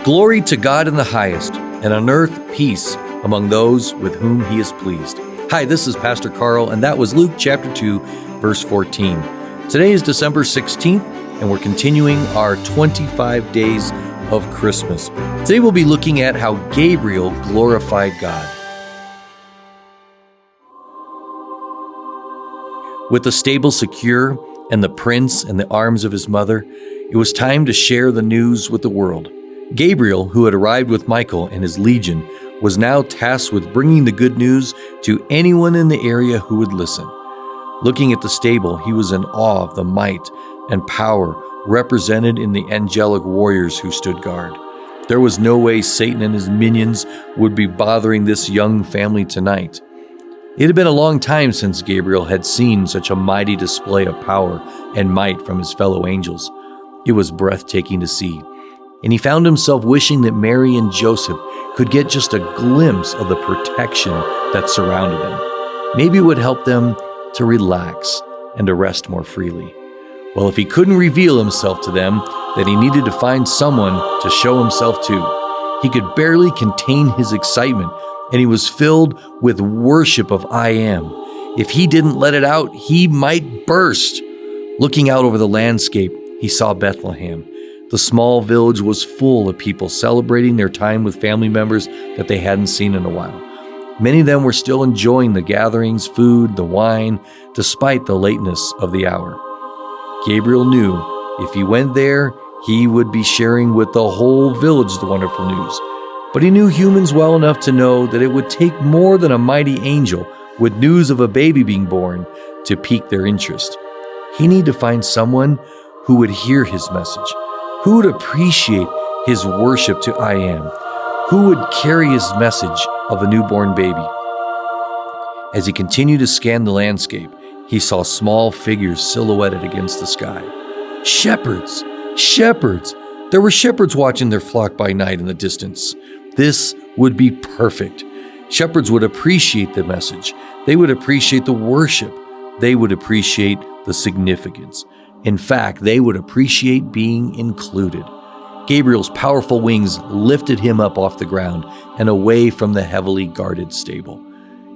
Glory to God in the highest, and on earth peace among those with whom he is pleased. Hi, this is Pastor Carl, and that was Luke chapter 2, verse 14. Today is December 16th, and we're continuing our 25 days of Christmas. Today we'll be looking at how Gabriel glorified God. With the stable secure and the prince in the arms of his mother, it was time to share the news with the world. Gabriel, who had arrived with Michael and his legion, was now tasked with bringing the good news to anyone in the area who would listen. Looking at the stable, he was in awe of the might and power represented in the angelic warriors who stood guard. There was no way Satan and his minions would be bothering this young family tonight. It had been a long time since Gabriel had seen such a mighty display of power and might from his fellow angels. It was breathtaking to see, and he found himself wishing that Mary and Joseph could get just a glimpse of the protection that surrounded them. Maybe it would help them to relax and to rest more freely. Well, if he couldn't reveal himself to them, then he needed to find someone to show himself to. He could barely contain his excitement, and he was filled with worship of I Am. If he didn't let it out, he might burst. Looking out over the landscape, he saw Bethlehem. The small village was full of people celebrating their time with family members that they hadn't seen in a while. Many of them were still enjoying the gatherings, food, the wine, despite the lateness of the hour. Gabriel knew if he went there, he would be sharing with the whole village the wonderful news. But he knew humans well enough to know that it would take more than a mighty angel with news of a baby being born to pique their interest. He needed to find someone who would hear his message, who would appreciate his worship to I Am, who would carry his message of the newborn baby. As he continued to scan the landscape, he saw small figures silhouetted against the sky. Shepherds! Shepherds! There were shepherds watching their flock by night in the distance. This would be perfect. Shepherds would appreciate the message. They would appreciate the worship. They would appreciate the significance. In fact, they would appreciate being included. Gabriel's powerful wings lifted him up off the ground and away from the heavily guarded stable.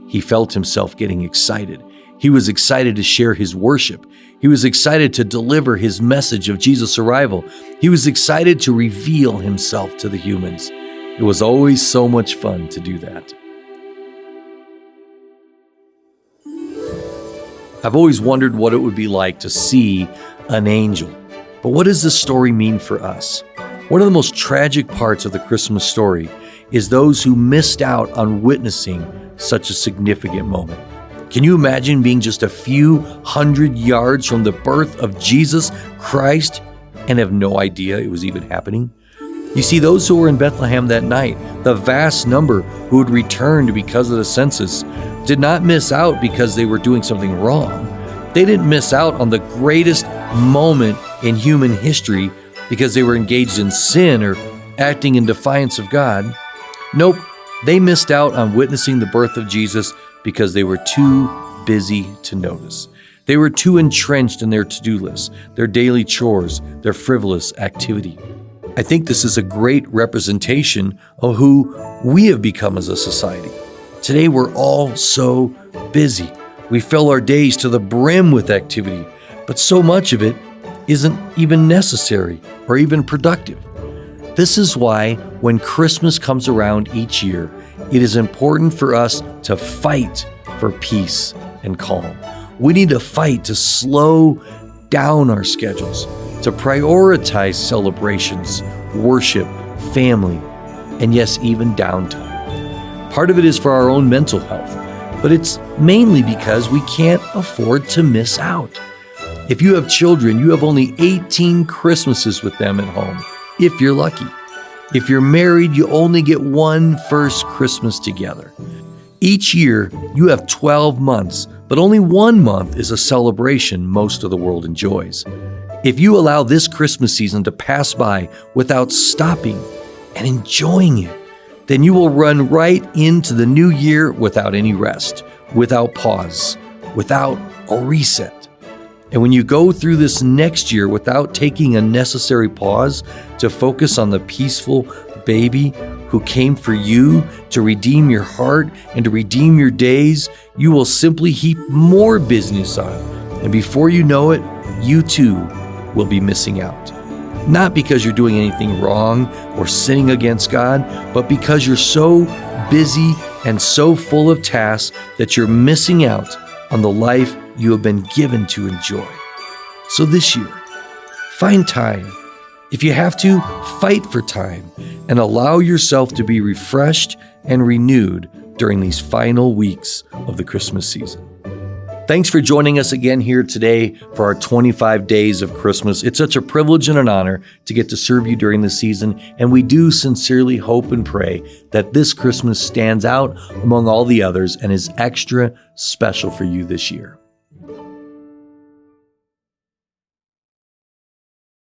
He felt himself getting excited. He was excited to share his worship. He was excited to deliver his message of Jesus' arrival. He was excited to reveal himself to the humans. It was always so much fun to do that. I've always wondered what it would be like to see an angel. But what does this story mean for us? One of the most tragic parts of the Christmas story is those who missed out on witnessing such a significant moment. Can you imagine being just a few hundred yards from the birth of Jesus Christ and have no idea it was even happening? You see, those who were in Bethlehem that night, the vast number who had returned because of the census, did not miss out because they were doing something wrong. They didn't miss out on the greatest moment in human history because they were engaged in sin or acting in defiance of God. Nope, they missed out on witnessing the birth of Jesus because they were too busy to notice. They were too entrenched in their to-do lists, their daily chores, their frivolous activity. I think this is a great representation of who we have become as a society. Today we're all so busy. We fill our days to the brim with activity, but so much of it isn't even necessary or even productive. This is why when Christmas comes around each year, it is important for us to fight for peace and calm. We need to fight to slow down our schedules, to prioritize celebrations, worship, family, and yes, even downtime. Part of it is for our own mental health, but it's mainly because we can't afford to miss out. If you have children, you have only 18 Christmases with them at home, if you're lucky. If you're married, you only get one first Christmas together. Each year, you have 12 months, but only 1 month is a celebration most of the world enjoys. If you allow this Christmas season to pass by without stopping and enjoying it, then you will run right into the new year without any rest, without pause, without a reset. And when you go through this next year without taking a necessary pause to focus on the peaceful baby who came for you to redeem your heart and to redeem your days, you will simply heap more business on. And before you know it, you too will be missing out. Not because you're doing anything wrong or sinning against God, but because you're so busy and so full of tasks that you're missing out on the life you have been given to enjoy. So this year, find time. If you have to, fight for time and allow yourself to be refreshed and renewed during these final weeks of the Christmas season. Thanks for joining us again here today for our 25 days of Christmas. It's such a privilege and an honor to get to serve you during this season, and we do sincerely hope and pray that this Christmas stands out among all the others and is extra special for you this year.